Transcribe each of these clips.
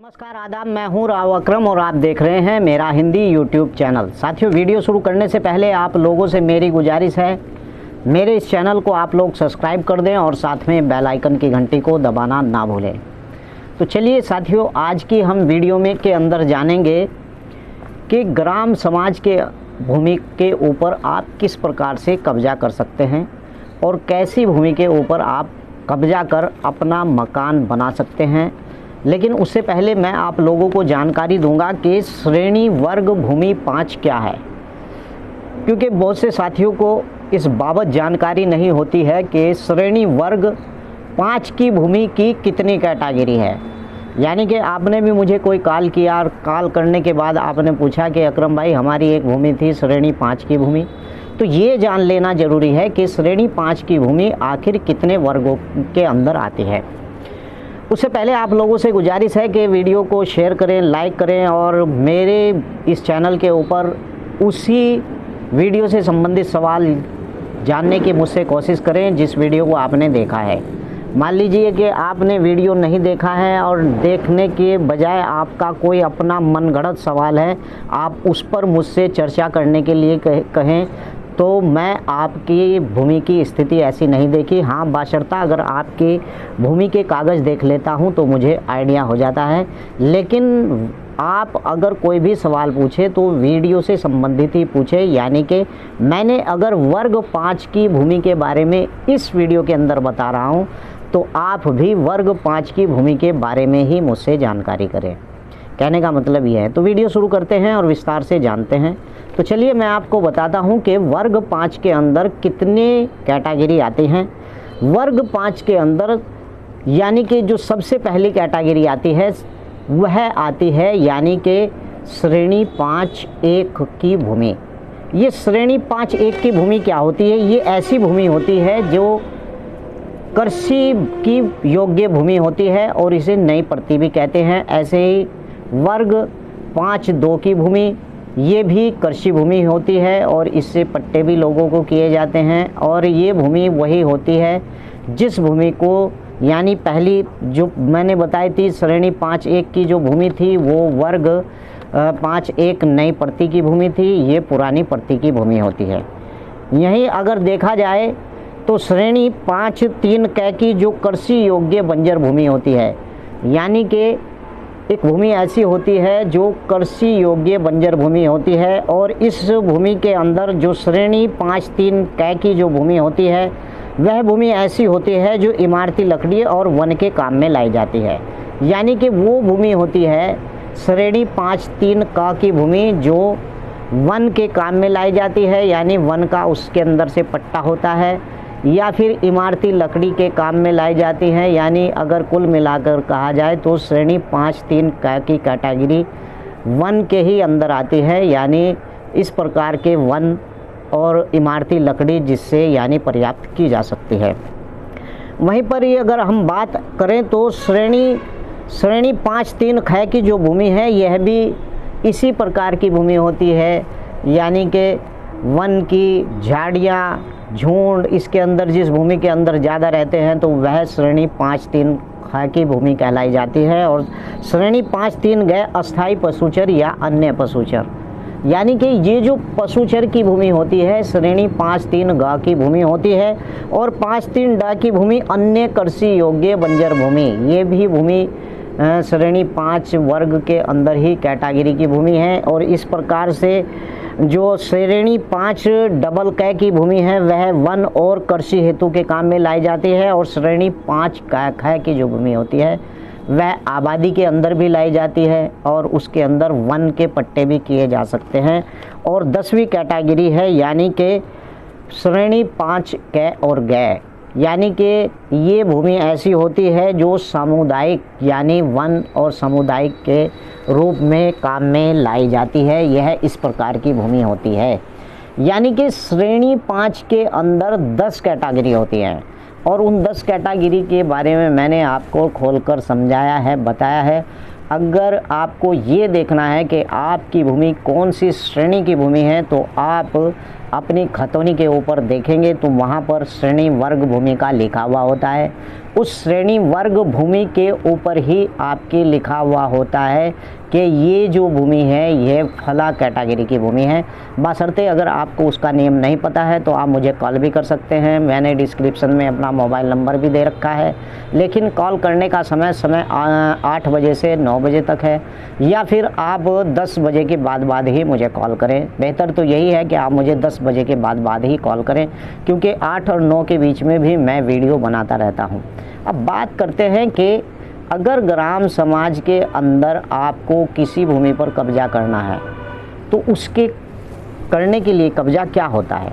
नमस्कार आदाब, मैं हूं राव अकरम और आप देख रहे हैं मेरा हिंदी यूट्यूब चैनल। साथियों, वीडियो शुरू करने से पहले आप लोगों से मेरी गुजारिश है, मेरे इस चैनल को आप लोग सब्सक्राइब कर दें और साथ में बेल आइकन की घंटी को दबाना ना भूलें। तो चलिए साथियों, आज की हम वीडियो में के अंदर जानेंगे कि ग्राम समाज के भूमि के ऊपर आप किस प्रकार से कब्जा कर सकते हैं और कैसी भूमि के ऊपर आप कब्जा कर अपना मकान बना सकते हैं। लेकिन उससे पहले मैं आप लोगों को जानकारी दूंगा कि श्रेणी वर्ग भूमि 5 क्या है, क्योंकि बहुत से साथियों को इस बाबत जानकारी नहीं होती है कि श्रेणी वर्ग 5 की भूमि की कितनी कैटेगरी है। यानी कि आपने भी मुझे कोई कॉल किया और कॉल करने के बाद आपने पूछा कि अकरम भाई, हमारी एक भूमि थी श्रेणी 5 की भूमि। तो ये जान लेना ज़रूरी है कि श्रेणी 5 की भूमि आखिर कितने वर्गों के अंदर आती है। उससे पहले आप लोगों से गुजारिश है कि वीडियो को शेयर करें, लाइक करें और मेरे इस चैनल के ऊपर उसी वीडियो से संबंधित सवाल जानने की मुझसे कोशिश करें जिस वीडियो को आपने देखा है। मान लीजिए कि आपने वीडियो नहीं देखा है और देखने के बजाय आपका कोई अपना मनगढ़ंत सवाल है, आप उस पर मुझसे चर्चा करने के लिए कहें, तो मैं आपकी भूमि की स्थिति ऐसी नहीं देखी। हाँ, बाशर्ता अगर आपकी भूमि के कागज़ देख लेता हूँ तो मुझे आइडिया हो जाता है। लेकिन आप अगर कोई भी सवाल पूछे तो वीडियो से संबंधित ही पूछे। यानी कि मैंने अगर वर्ग 5 की भूमि के बारे में इस वीडियो के अंदर बता रहा हूँ तो आप भी वर्ग 5 की भूमि के बारे में ही मुझसे जानकारी करें। कहने का मतलब ये है। तो वीडियो शुरू करते हैं और विस्तार से जानते हैं। तो चलिए मैं आपको बताता हूं कि वर्ग 5 के अंदर कितने कैटेगरी आती हैं। वर्ग 5 के अंदर यानी कि जो सबसे पहली कैटेगरी आती है वह आती है यानी कि श्रेणी 5-1 की भूमि। ये श्रेणी 5-1 की भूमि क्या होती है? ये ऐसी भूमि होती है जो कृषि की योग्य भूमि होती है और इसे नई प्रति भी कहते हैं। ऐसे ही वर्ग 5-2 की भूमि, ये भी कृषि भूमि होती है और इससे पट्टे भी लोगों को किए जाते हैं। और ये भूमि वही होती है जिस भूमि को, यानी पहली जो मैंने बताई थी श्रेणी 5-1 की जो भूमि थी वो वर्ग 5-1 नई प्रति की भूमि थी, ये पुरानी प्रति की भूमि होती है। यहीं अगर देखा जाए तो श्रेणी 5-3 क की जो कृषि योग्य बंजर भूमि होती है, यानी कि एक भूमि ऐसी होती है जो कृषि योग्य बंजर भूमि होती है। और इस भूमि के अंदर जो श्रेणी 5-3 क की जो भूमि होती है वह भूमि ऐसी होती है जो इमारती लकड़ी और वन के काम में लाई जाती है। यानी कि वो भूमि होती है श्रेणी 5-3 क की भूमि जो वन के काम में लाई जाती है, यानी वन का उसके अंदर से पट्टा होता है, या फिर इमारती लकड़ी के काम में लाई जाती हैं। यानी अगर कुल मिलाकर कहा जाए तो श्रेणी 5-3 की कैटेगरी वन के ही अंदर आती है। यानी इस प्रकार के वन और इमारती लकड़ी जिससे यानी पर्याप्त की जा सकती है। वहीं पर ही अगर हम बात करें तो श्रेणी 5-3 की जो भूमि है यह भी इसी प्रकार की भूमि होती है। यानी कि वन की झाड़ियाँ, झुंड इसके अंदर जिस भूमि के अंदर ज़्यादा रहते हैं तो वह श्रेणी 5-3 की भूमि कहलाई जाती है। और श्रेणी 5-3 अस्थायी पशुचर या अन्य पशुचर, यानी कि ये जो पशुचर की भूमि होती है श्रेणी 5-3 की भूमि होती है। और 5-3 की भूमि अन्य कृषि योग्य बंजर भूमि, ये भी भूमि श्रेणी 5 वर्ग के अंदर ही कैटेगरी की भूमि है। और इस प्रकार से जो श्रेणी 5 क की भूमि है वह वन और कृषि हेतु के काम में लाई जाती है। और श्रेणी 5 ख की जो भूमि होती है वह आबादी के अंदर भी लाई जाती है और उसके अंदर वन के पट्टे भी किए जा सकते हैं। और 10वीं कैटेगरी है यानी कि श्रेणी 5 क और ग, यानी कि ये भूमि ऐसी होती है जो सामुदायिक यानी वन और सामुदायिक के रूप में काम में लाई जाती है। यह इस प्रकार की भूमि होती है। यानी कि श्रेणी 5 के अंदर 10 कैटेगरी होती हैं और उन 10 कैटेगरी के बारे में मैंने आपको खोलकर समझाया है, बताया है। अगर आपको ये देखना है कि आपकी भूमि कौन सी श्रेणी की भूमि है, तो आप अपनी खतौनी के ऊपर देखेंगे तो वहाँ पर श्रेणी वर्ग भूमि का लिखा हुआ होता है। उस श्रेणी वर्ग भूमि के ऊपर ही आपके लिखा हुआ होता है कि ये जो भूमि है ये फला कैटेगरी की भूमि है। बशर्ते अगर आपको उसका नियम नहीं पता है तो आप मुझे कॉल भी कर सकते हैं। मैंने डिस्क्रिप्शन में अपना मोबाइल नंबर भी दे रखा है, लेकिन कॉल करने का समय 8 बजे से 9 बजे तक है, या फिर आप 10 बजे के बाद ही मुझे कॉल करें। बेहतर तो यही है कि आप मुझे 10 बजे के बाद ही कॉल करें, क्योंकि 8 और 9 के बीच में भी मैं वीडियो बनाता रहता हूँ। अब बात करते हैं कि अगर ग्राम समाज के अंदर आपको किसी भूमि पर कब्जा करना है तो उसके करने के लिए कब्जा क्या होता है।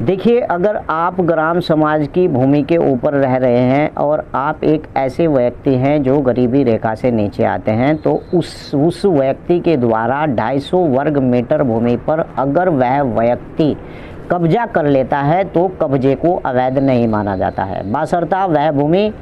देखिए, अगर आप ग्राम समाज की भूमि के ऊपर रह रहे हैं और आप एक ऐसे व्यक्ति हैं जो गरीबी रेखा से नीचे आते हैं, तो उस व्यक्ति के द्वारा 250 वर्ग मीटर भूमि पर अगर वह व्यक्ति कब्जा कर लेता है तो कब्जे को अवैध नहीं माना जाता है, बशर्ते वह भूमि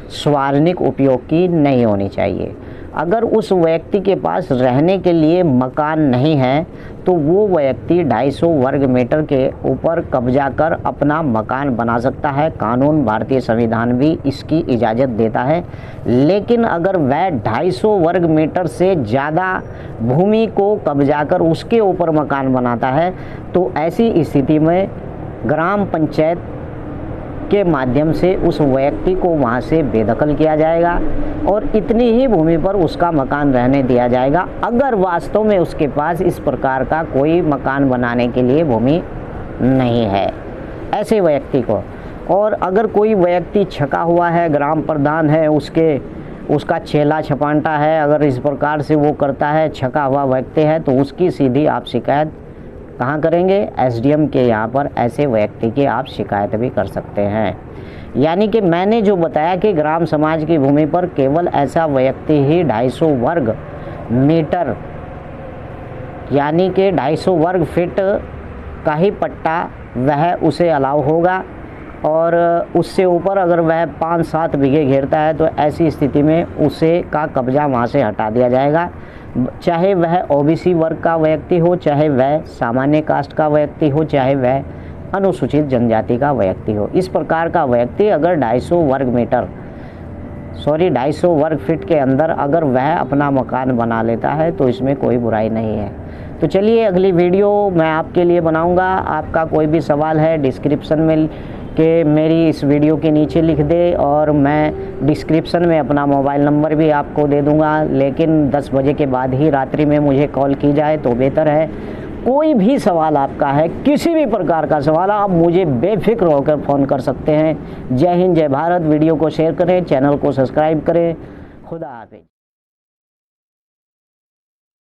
सार्वजनिक उपयोग की नहीं होनी चाहिए। अगर उस व्यक्ति के पास रहने के लिए मकान नहीं है तो वो व्यक्ति 250 वर्ग मीटर के ऊपर कब्जा कर अपना मकान बना सकता है। कानून, भारतीय संविधान भी इसकी इजाज़त देता है। लेकिन अगर वह 250 वर्ग मीटर से ज़्यादा भूमि को कब्जा कर उसके ऊपर मकान बनाता है तो ऐसी स्थिति में ग्राम पंचायत के माध्यम से उस व्यक्ति को वहाँ से बेदखल किया जाएगा और इतनी ही भूमि पर उसका मकान रहने दिया जाएगा, अगर वास्तव में उसके पास इस प्रकार का कोई मकान बनाने के लिए भूमि नहीं है ऐसे व्यक्ति को। और अगर कोई व्यक्ति छका हुआ है, ग्राम प्रधान है, उसका छेला छपांटा है, अगर इस प्रकार से वो करता है, छका हुआ व्यक्ति है, तो उसकी सीधी आप शिकायत कहाँ करेंगे? एसडीएम के यहाँ पर ऐसे व्यक्ति की आप शिकायत भी कर सकते हैं। यानी कि मैंने जो बताया कि ग्राम समाज की भूमि पर केवल ऐसा व्यक्ति ही 250 वर्ग मीटर यानी कि 250 वर्ग फीट का ही पट्टा वह उसे अलाउ होगा, और उससे ऊपर अगर वह 5-7 बीघे घेरता है तो ऐसी स्थिति में उसे का कब्जा वहाँ से हटा दिया जाएगा। चाहे वह ओबीसी वर्ग का व्यक्ति हो, चाहे वह सामान्य कास्ट का व्यक्ति हो, चाहे वह अनुसूचित जनजाति का व्यक्ति हो। इस प्रकार का व्यक्ति अगर 250 वर्ग फीट के अंदर अगर वह अपना मकान बना लेता है तो इसमें कोई बुराई नहीं है। तो चलिए, अगली वीडियो मैं आपके लिए बनाऊंगा। आपका कोई भी सवाल है डिस्क्रिप्शन में कि मेरी इस वीडियो के नीचे लिख दे, और मैं डिस्क्रिप्शन में अपना मोबाइल नंबर भी आपको दे दूंगा, लेकिन 10 बजे के बाद ही रात्रि में मुझे कॉल की जाए तो बेहतर है। कोई भी सवाल आपका है, किसी भी प्रकार का सवाल, आप मुझे बेफिक्र होकर फ़ोन कर सकते हैं। जय हिंद, जय भारत। वीडियो को शेयर करें, चैनल को सब्सक्राइब करें। खुदा हाफिज़।